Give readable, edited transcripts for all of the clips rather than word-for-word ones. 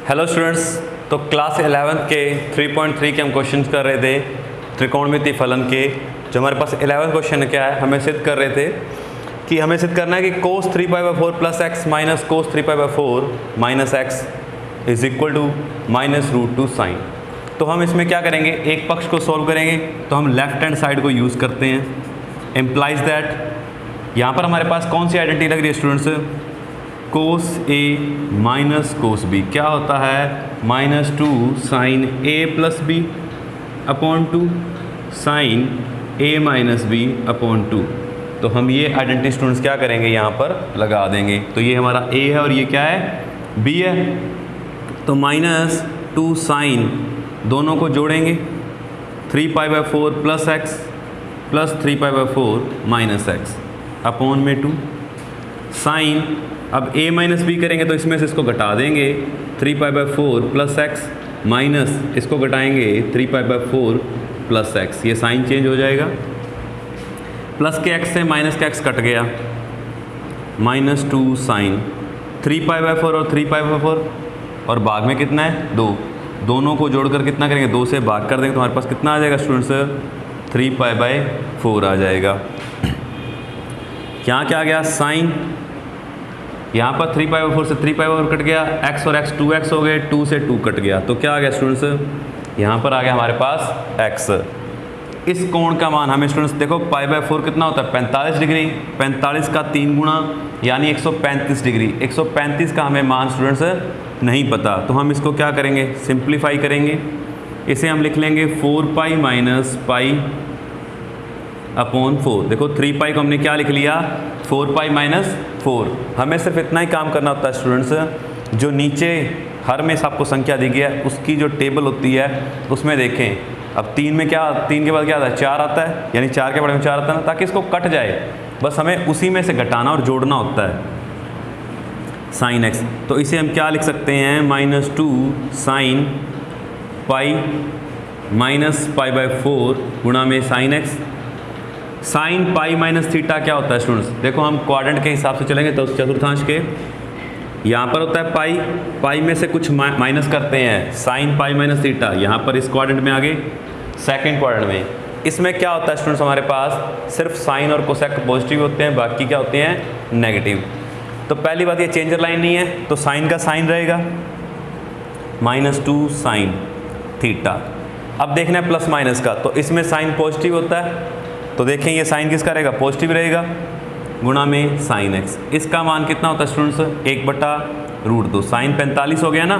Hello students, तो class 11th के 3.3 के हम क्वेश्चंस कर रहे थे त्रिकोणमिति फलन के। जो हमारे पास 11th क्वेश्चन क्या है, हमें सिद्ध कर रहे थे कि हमें सिद्ध करना है कि cos 3π/4 plus x minus cos 3π/4 minus x is equal to -√2 sine. तो हम इसमें क्या करेंगे, एक पक्ष को सॉल्व करेंगे तो हम लेफ्ट हैंड साइड को यूज़ करते हैं। एम्प्लाइज दैट यहाँ पर हमारे पास कौन सी आइडेंटिटी लग रही है students, cos A minus cos B क्या होता है, -2 sine A plus B upon 2 sine A minus B upon 2। तो हम ये आइडेंटिटी स्टूडेंट्स क्या करेंगे, यहाँ पर लगा देंगे। तो ये हमारा A है और ये क्या है, B है। तो -2 साइन दोनों को जोड़ेंगे 3π/4 plus x plus 3π/4 minus x upon में 2 साइन, अब A माइनस बी करेंगे तो इसमें से इसको घटा देंगे 3π/4 प्लस एक्स माइनस इसको घटाएंगे 3π/4 प्लस एक्स, ये साइन चेंज हो जाएगा। प्लस के एक्स से माइनस का एक्स कट गया, -2 साइन 3π/4 और 3π/4 और भाग में कितना है 2, दोनों को जोड़कर कितना करेंगे, 2 से भाग कर देंगे तो हमारे पास कितना आ जाएगा स्टूडेंट्स, 3π/4 आ जाएगा। यहाँ क्या आ गया, साइन यहाँ पर 3π/4 से 3π/4 कट गया, x और x 2x हो गए, 2 से 2 कट गया, तो क्या आ गया स्टूडेंट्स, यहाँ पर आ गया हमारे पास x। इस कोण का मान हमें स्टूडेंट्स देखो π/4 कितना होता है 45 डिग्री, 45 का 3 गुना यानी 135 डिग्री। 135 का हमें मान स्टूडेंट्स नहीं पता, तो हम इसको क्या करेंगे, सिंप्लीफाई करेंगे। इसे हम लिख लेंगे 4π माइनस पाई अपॉन 4। देखो 3π को हमने क्या लिख लिया, 4π माइनस 4। हमें सिर्फ इतना ही काम करना होता है स्टूडेंट्स, जो नीचे हर में आपको संख्या दी गई है उसकी जो टेबल होती है उसमें देखें। अब 3 में क्या, 3 के बाद क्या आता है 4 आता है, यानी 4 के बड़े में 4 आता है ना, ताकि इसको कट जाए, बस हमें उसी में से घटाना और जोड़ना होता है साइन एक्स। तो इसे हम क्या लिख सकते हैं, -2 साइन पाई माइनस π/4 गुणा में sine x. Sine pi minus theta क्या होता है स्टूडेंट्स, देखो हम क्वाड्रेंट के हिसाब से चलेंगे तो चतुर्थांश के, यहाँ पर होता है पाई, पाई में से कुछ माइनस करते हैं, साइन पाई माइनस थीटा। यहाँ पर इस क्वाड्रेंट में आगे सेकंड क्वाड्रेंट में, इसमें क्या होता है स्टूडेंट्स, हमारे पास सिर्फ साइन और कोसेक पॉजिटिव होते हैं, बाकी क्या होते हैं नेगेटिव। तो पहली बात ये चेंजर लाइन नहीं है, तो साइन का साइन रहेगा -2 साइन थीटा। अब देखना है प्लस माइनस का, तो इसमें साइन पॉजिटिव होता है, तो देखें ये साइन किसका रहेगा, पॉजिटिव रहेगा, गुणा में साइन एक्स। इसका मान कितना होता है स्टूडेंट्स, 1/√2। साइन 45 हो गया ना,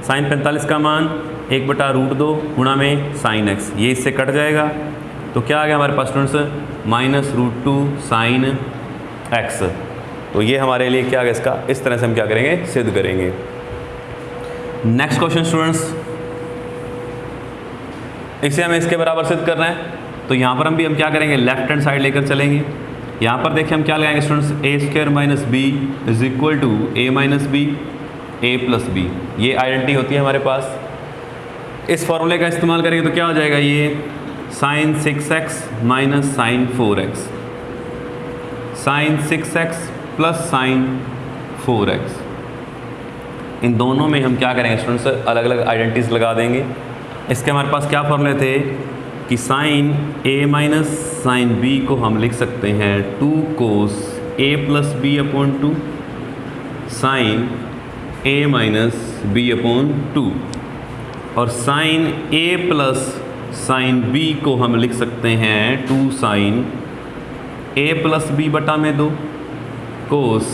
साइन 45 का मान 1/√2 गुणा में साइन एक्स, ये इससे कट जाएगा। तो क्या आ गया हमारे पास स्टूडेंट्स, -√2 साइन एक्स। तो ये हमारे लिए क्या आ गया, इसका इस तरह से हम क्या करेंगे, सिद्ध करेंगे। नेक्स्ट क्वेश्चन स्टूडेंट्स, इसे हमें इसके बराबर सिद्ध करना है, तो यहाँ पर हम क्या करेंगे, लेफ्ट हैंड साइड लेकर चलेंगे। यहाँ पर देखिए हम क्या लगाएंगे students, a² minus B is equal to a minus B a plus B. ये आइडेंटिटी होती है हमारे पास। इस फॉर्मूले का इस्तेमाल करेंगे तो क्या हो जाएगा, ये sine 6x minus sine 4x, sine 6x plus sine 4x। इन दोनों में हम क्या करेंगे स्टूडेंट्स, अलग अलग आइडेंटिटीज लगा देंगे। इसके हमारे पास क्या फॉर्मूले थे कि sine A minus sine B को हम लिख सकते हैं 2 cos A plus B upon 2 sine A minus B upon 2, और sine A plus sine B को हम लिख सकते हैं 2 साइन A प्लस बी बटा में 2 cos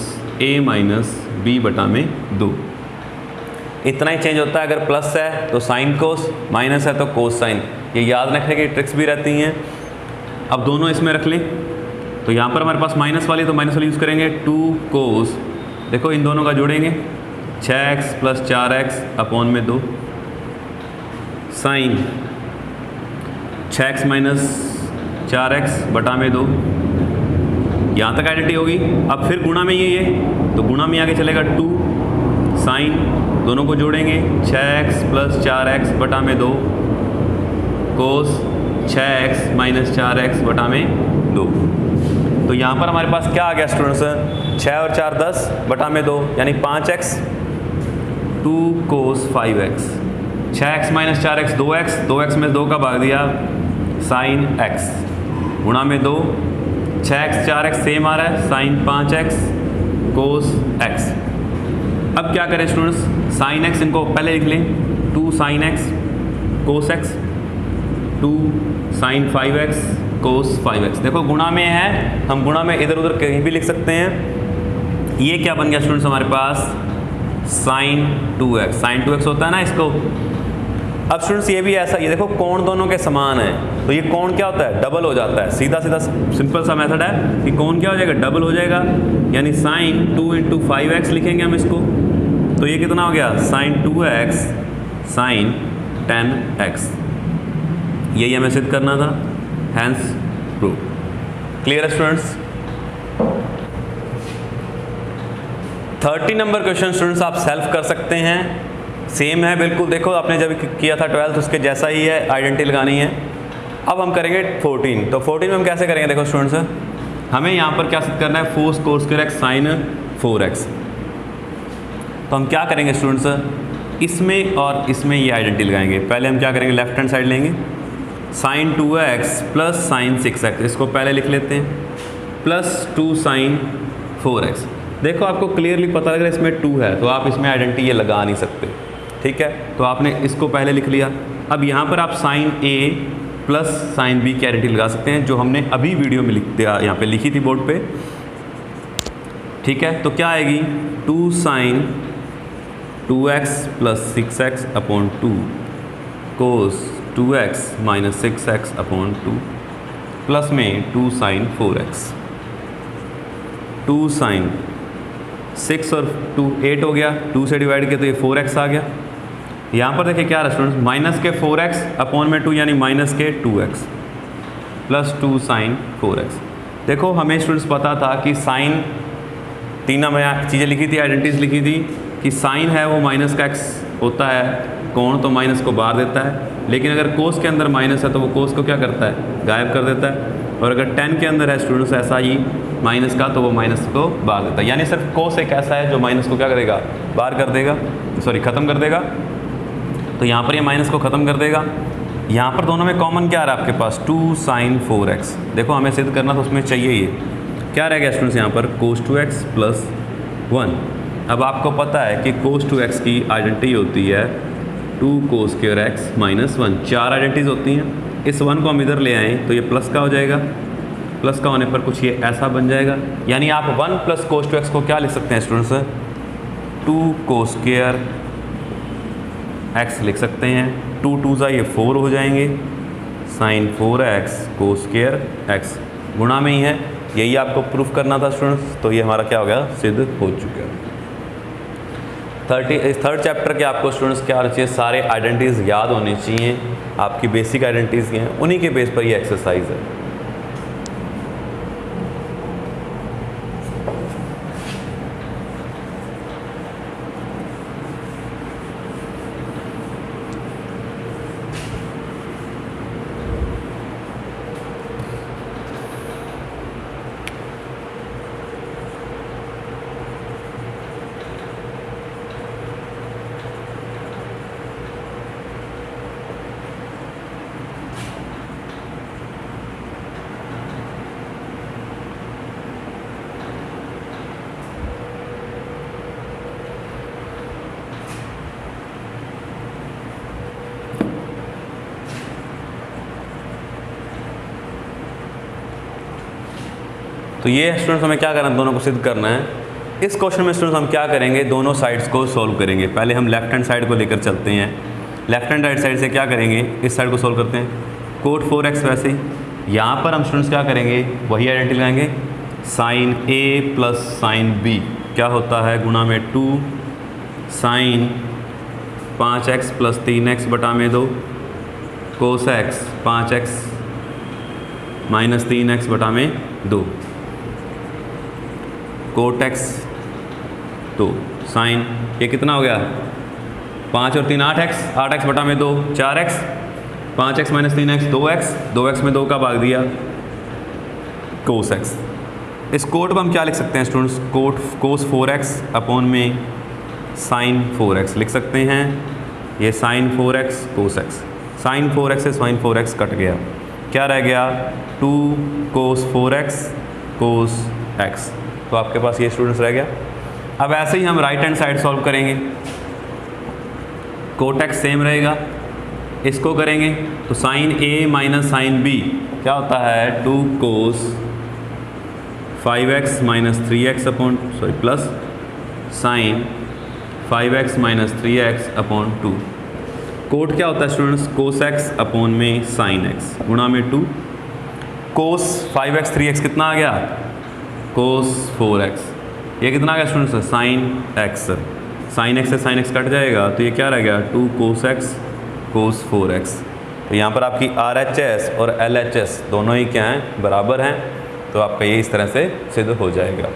A माइनस बी बटा में 2। इतना ही चेंज होता है, अगर प्लस है तो साइन कोस, माइनस है तो कोस साइन। ये याद रखने की ट्रिक्स भी रहती हैं। अब दोनों इसमें रख लें, तो यहाँ पर हमारे पास माइनस वाली, तो माइनस वाली यूज़ करेंगे 2 कोस, देखो इन दोनों का जोड़ेंगे 6x प्लस 4x अपॉन में 2 साइन 6x माइनस 4x बटा में 2। यहाँ तक आइडेंटिटी होगी। अब फिर गुणा में ये तो गुणा में आगे चलेगा 2 साइन, दोनों को जोड़ेंगे 6x प्लस 4x बटा में 2 कोस 6x माइनस 4x बटा में 2। तो यहाँ पर हमारे पास क्या आ गया स्टूडेंट्स, 6 और 4 10 बटा में 2 यानी 5x 2 cos 5x, 6x minus 4x 2x, 2x में 2 का भाग दिया साइन x, गुणा में 2, 6x 4x सेम आ रहा है, साइन 5x कोस x। अब क्या करें स्टूडेंट्स, साइन x इनको पहले लिख लें, 2 साइन x कोस x, 2 साइन 5x कोस 5x। देखो गुणा में है, हम गुणा में इधर उधर कहीं भी लिख सकते हैं। ये क्या बन गया स्टूडेंट्स हमारे पास, साइन 2x, साइन 2x होता है ना इसको। अब स्टूडेंट्स ये भी ऐसा, ये देखो कोण दोनों के समान है, तो ये कोण क्या होता है, डबल हो जाता है। सीधा सीधा सिंपल सा मेथड है कि कोण क्या हो जाएगा, डबल हो जाएगा, यानी साइन 2 × 5x लिखेंगे हम इसको, तो ये कितना हो गया, साइन 2x साइन 10x। यही हमें सिद्ध करना था, हैंस प्रूव। क्लियर है स्टूडेंट्स। 30 नंबर क्वेश्चन स्टूडेंट्स आप सेल्फ कर सकते हैं, सेम है बिल्कुल। देखो आपने जब किया था 12th उसके जैसा ही है, आइडेंटिटी लगानी है। अब हम करेंगे 14। तो 14 में हम कैसे करेंगे, देखो स्टूडेंट्स हमें यहाँ पर क्या सिद्ध करना है, 4 cos square x sign 4x। तो हम क्या करेंगे स्टूडेंट्स, इसमें और इसमें ये आइडेंटिटी लगाएंगे। पहले हम क्या करेंगे, लेफ्ट हैंड साइड लेंगे, sine 2x plus sine 6x, इसको पहले लिख लेते हैं, प्लस 2 साइन 4x। देखो आपको क्लियरली पता लग रहा है इसमें 2 है, तो आप इसमें आइडेंटिटी ये लगा नहीं सकते, ठीक है। तो आपने इसको पहले लिख लिया। अब यहाँ पर आप sine a plus sine b की आइडेंटिटी लगा सकते हैं, जो हमने अभी वीडियो में लिख दिया, यहाँ पे लिखी थी बोर्ड पे, ठीक है। तो क्या आएगी, 2 sine 2x plus 6x upon 2 cos 2x minus 6x upon 2 plus में 2 साइन 4x, 2 साइन 6 और 2 8 हो गया, 2 से डिवाइड किया तो ये 4x आ गया। यहाँ पर देखिए क्या रहा स्टूडेंट्स, माइनस के 4x अपॉन में 2 यानी माइनस के 2x प्लस 2 साइन 4x। देखो हमें स्टूडेंट्स पता था कि साइन, तीन हमें चीज़ें लिखी थी, आइडेंटिटीज लिखी थी कि साइन है वो माइनस का x होता है, कोण तो माइनस को बाहर देता है, लेकिन अगर कोस के अंदर माइनस है तो वो कोस को क्या करता है, गायब कर देता है। और अगर tan के अंदर है स्टूडेंट्स ऐसा ही माइनस का, तो वो माइनस को बाहर देता है। यानी सिर्फ कोस एक ऐसा है जो माइनस को क्या करेगा, बाहर कर देगा, सॉरी ख़त्म कर देगा। तो यहाँ पर ये माइनस को ख़त्म कर देगा। यहाँ पर दोनों में कॉमन क्या आ रहा है आपके पास, 2 साइन 4x। देखो हमें सिद्ध करना तो उसमें चाहिए ये क्या रह गया स्टूडेंट्स, यहाँ पर कोस 2x प्लस 1। अब आपको पता है कि कोस 2x की आइडेंटिटी होती है 2 cos square x minus 1। 4 identities होती हैं, इस 1 को हम इधर ले आएँ तो ये प्लस का हो जाएगा, प्लस का होने पर कुछ ये ऐसा बन जाएगा। यानी आप 1 प्लस कोस 2x को क्या लिख सकते हैं स्टूडेंट्स, 2 कोस स्क्वायर x लिख सकते हैं। 2 2 ये 4 हो जाएंगे, sign 4x cos square x, गुणा में ही है। यही आपको प्रूफ करना था स्टूडेंट्स, तो ये हमारा क्या हो गया, सिद्ध हो चुका है। 3rd चैप्टर के आपको स्टूडेंट्स क्या होना चाहिए, सारे आइडेंटिटीज़ याद होने चाहिए, आपकी बेसिक आइडेंटिटीज़ हैं, उन्हीं के बेस पर ये एक्सरसाइज है। तो ये स्टूडेंट्स हमें क्या करना है, दोनों को सिद्ध करना है। इस क्वेश्चन में स्टूडेंट्स हम क्या करेंगे, दोनों साइड्स को सॉल्व करेंगे। पहले हम लेफ्ट हैंड साइड को लेकर चलते हैं। लेफ्ट हैंड राइट साइड से क्या करेंगे, इस साइड को सॉल्व करते हैं, कोट 4x। वैसे ही यहाँ पर हम स्टूडेंट्स क्या करेंगे, वही आइडेंटिटी लगाएंगे, sine a plus sine b क्या होता है, गुणा में 2 साइन 5x प्लस 3x बटा में 2 कोस x 5x माइनस 3x बटा में 2 कोट x। तो साइन ये कितना हो गया, 5 और 3 8x, 8x बटा में 2 4x, 5x minus 3x 2x, 2x में 2 का भाग दिया कोस x। इस कोट को हम क्या लिख सकते हैं स्टूडेंट्स, कोस 4x अपॉन में साइन 4x लिख सकते हैं। ये साइन 4x कोस x, साइन 4x से साइन 4x कट गया, क्या रह गया 2 कोस 4x कोस x। तो आपके पास ये स्टूडेंट्स रह गया। अब ऐसे ही हम राइट हैंड साइड सॉल्व करेंगे, कोट x सेम रहेगा, इसको करेंगे तो sine a minus sine b क्या होता है 2 cos 5x minus 3x upon plus sine 5x minus 3x upon 2। Cot क्या होता है स्टूडेंट्स कोस x अपॉन में साइन x गुणा में 2। कोस 5x 3x कितना आ गया कोस 4x। ये कितना आ गया students sine x, sine x से साइन x कट जाएगा तो ये क्या रह गया 2 कोस x कोस 4x। तो यहाँ पर आपकी RHS और LHS दोनों ही क्या हैं बराबर हैं, तो आपका ये इस तरह से सिद्ध हो जाएगा।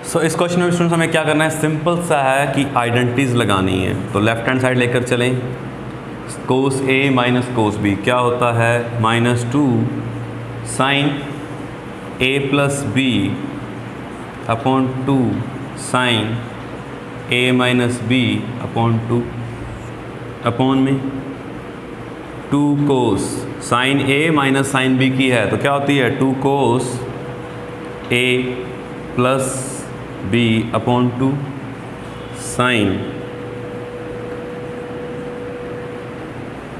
सो इस क्वेश्चन में स्टूडेंट्स हमें क्या करना है, सिंपल सा है कि आइडेंटिटीज़ लगानी है। तो लेफ्ट हैंड साइड लेकर चलें, cos a minus cos b क्या होता है minus 2 sine a plus b upon 2 sine a minus b upon 2 upon में 2 cos sine a minus sine b की है तो क्या होती है 2 cos a plus b upon 2 sine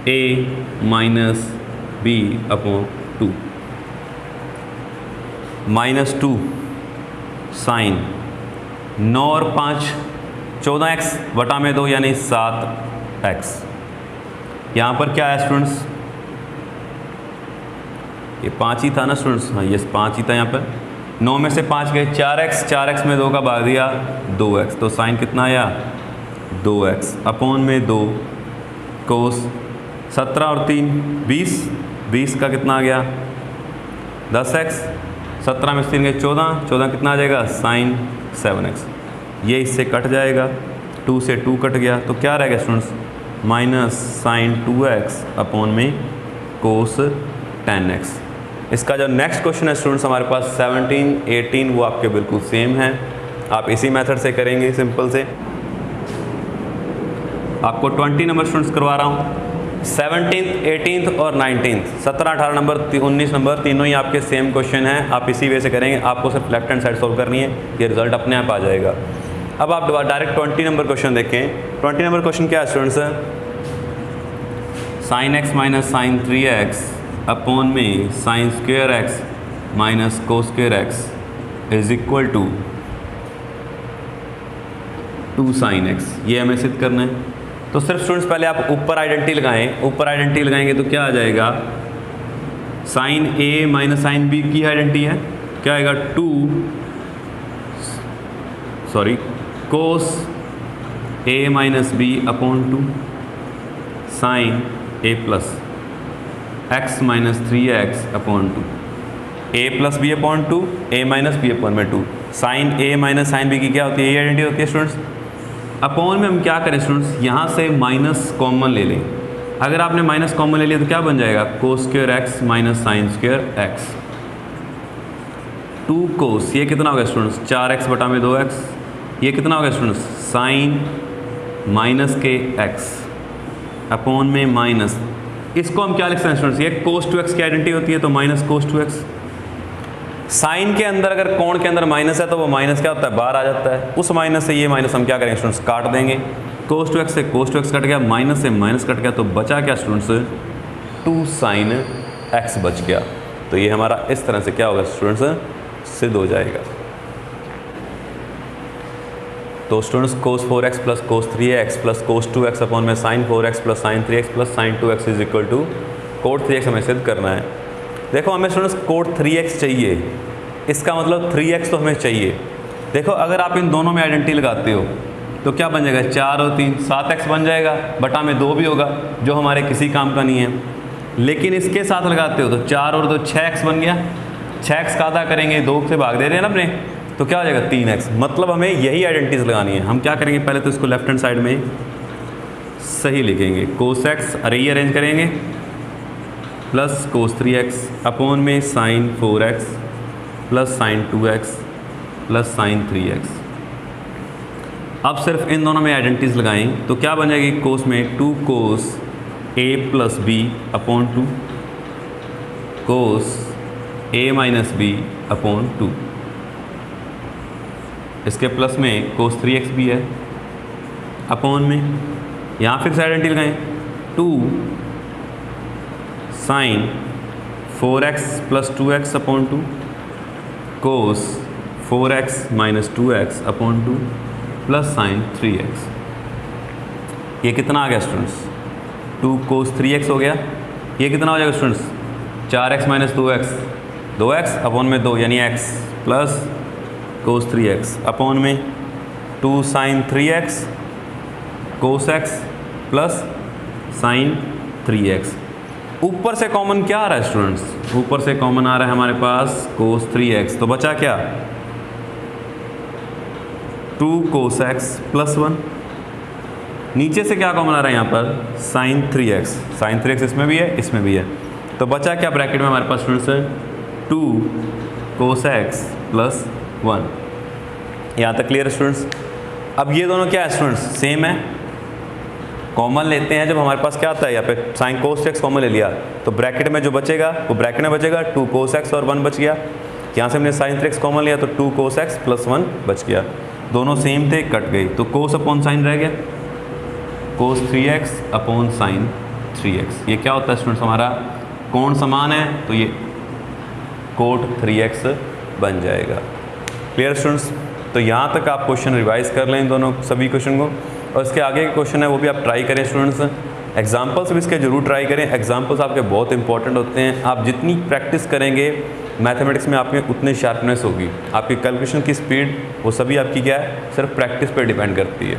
a minus b upon 2 minus 2 sine 9 और 5 14x बटा में 2 यानी 7x। यहाँ पर क्या है स्टूडेंट्स ये 5 ही था ना स्टूडेंट्स, हाँ ये 5 ही था। यहाँ पर 9 में से 5 गए 4x, 4x में 2 का भाग दिया 2x, तो साइन कितना आया 2x अपॉन में 2 कोस 17 और 3 20, 20 का कितना आ गया 10x, 17 में से 3 गए 14, 14 कितना आ जाएगा साइन 7x। ये इससे कट जाएगा, 2 से 2 कट गया तो क्या रह गया students minus sign 2x upon में कोस 10x। इसका जो नेक्स्ट क्वेश्चन है स्टूडेंट्स हमारे पास 17, 18 वो आपके बिल्कुल सेम हैं, आप इसी मेथड से करेंगे सिंपल से। आपको 20 नंबर स्टूडेंट्स करवा रहा हूँ, 17th, 18th और 19th 17, 18 नंबर 19 नंबर तीनों ही आपके सेम क्वेश्चन हैं, आप इसी वे से करेंगे। आपको सिर्फ लेफ्ट हैंड साइड सॉल्व करनी है, ये रिजल्ट अपने आप आ जाएगा। अब आप डायरेक्ट 20 नंबर क्वेश्चन देखें। 20 नंबर क्वेश्चन क्या है students sine x minus sine 3x upon में sine square x minus cos square x is equal to 2 sine x। ये हमें सिद्ध करना है। तो सिर्फ स्टूडेंट्स पहले आप ऊपर आइडेंटिटी लगाएं, ऊपर आइडेंटिटी लगाएंगे तो क्या आ जाएगा sine a minus sine b की आइडेंटिटी है, क्या आएगा 2 cos a minus b upon 2 sine a plus x minus 3x upon 2 a plus B upon 2 a minus B upon में 2 sine a minus sine b की क्या होती है ये आइडेंटिटी होती है स्टूडेंट्स। अपॉन में हम क्या करें स्टूडेंट्स यहाँ से माइनस कॉमन ले लें, अगर आपने माइनस कॉमन ले लिया तो क्या बन जाएगा कोस square x minus sign square x। 2 कोस ये कितना हो गया स्टूडेंट्स 4x बटा में 2x, ये कितना हो गया स्टूडेंट्स साइन माइनस के x अपॉन में माइनस, इसको हम क्या लिख सकते हैं स्टूडेंट्स ये कोस 2x की आइडेंटिटी होती है तो माइनस कोस 2x। साइन के अंदर अगर कोण के अंदर माइनस है तो वो माइनस क्या होता है बाहर आ जाता है, उस माइनस से ये माइनस हम क्या करेंगे स्टूडेंट्स काट देंगे। कोस 2x से कोस 2x कट गया, माइनस से माइनस कट गया, तो बचा क्या स्टूडेंट्स 2 साइन x बच गया। तो ये हमारा इस तरह से क्या होगा स्टूडेंट्स सिद्ध हो जाएगा। तो students cos 4x plus cos 3x plus cos 2x upon में sine 4x plus sine 3x plus sine 2x is equal to cot 3x हमें सिद्ध करना है। देखो हमें स्टूडेंट्स कोट 3x चाहिए, इसका मतलब 3x तो हमें चाहिए। देखो अगर आप इन दोनों में आइडेंटिटी लगाते हो तो क्या बन जाएगा 4 और 3 7x बन जाएगा, बटा में 2 भी होगा जो हमारे किसी काम का नहीं है। लेकिन इसके साथ लगाते हो तो 4 और 2 6x बन गया, 6x का आधा करेंगे 2 से भाग दे रहे हैं ना अपने, तो क्या हो जाएगा 3x। मतलब हमें यही आइडेंटिटीज लगानी है। हम क्या करेंगे पहले तो इसको लेफ्ट हैंड साइड में सही लिखेंगे, कोस x रीअरेंज करेंगे, प्लस कोस 3x अपॉन में sine 4x plus sine 2x plus sine 3x। अब सिर्फ इन दोनों में आइडेंटिटीज लगाएं तो क्या बन जाएगी, कोस में 2 cos a plus B upon 2 cos a minus B upon 2। इसके प्लस में कोस 3x भी है अपॉन में, यहाँ फिर से आइडेंटिटी लगाएं 2 sine 4x plus 2x upon 2 cos 4x minus 2x upon 2 plus sine 3x। ये कितना आ गया स्टूडेंट्स, 2 कोस 3x हो गया। ये कितना हो जाएगा students, 4x minus 2x upon में 2 यानी x plus cos 3x upon में 2 साइन 3x कोस x प्लस साइन 3x। ऊपर से कॉमन क्या आ रहा है स्टूडेंट्स, ऊपर से कॉमन आ रहा है हमारे पास कोस 3x, तो बचा क्या 2 कोस x प्लस 1। नीचे से क्या कॉमन आ रहा है यहाँ पर साइन 3x इसमें भी है इसमें भी है, तो बचा क्या ब्रैकेट में हमारे पास स्टूडेंट्स 2 कोस x प्लस 1। यहाँ तक क्लियर है स्टूडेंट्स। अब ये दोनों क्या है स्टूडेंट्स, सेम है, कॉमन लेते हैं जब हमारे पास क्या आता है, यहाँ पे साइन कोस x कॉमन ले लिया तो ब्रैकेट में जो बचेगा वो ब्रैकेट में बचेगा 2 कोस x और 1 बच गया। यहाँ से हमने साइन 3x कॉमन लिया तो 2 कोस x प्लस 1 बच गया, दोनों सेम थे कट गई, तो कोस अपॉन साइन रह गया कोस 3x अपॉन साइन 3x। ये क्या होता है स्टूडेंट्स, हमारा कोण समान है तो ये कोट 3x बन जाएगा। क्लियर स्टूडेंट्स, तो यहाँ तक आप क्वेश्चन रिवाइज कर लें इन दोनों सभी क्वेश्चन को, और इसके आगे के क्वेश्चन है वो भी आप ट्राई करें स्टूडेंट्स। एग्जाम्पल्स भी इसके जरूर ट्राई करें, एग्जाम्पल्स आपके बहुत इंपॉर्टेंट होते हैं। आप जितनी प्रैक्टिस करेंगे मैथमेटिक्स में आप में उतनी शार्पनेस होगी, आपकी कैलकुलेशन की स्पीड वो सभी आपकी क्या है सिर्फ प्रैक्टिस पर डिपेंड करती है।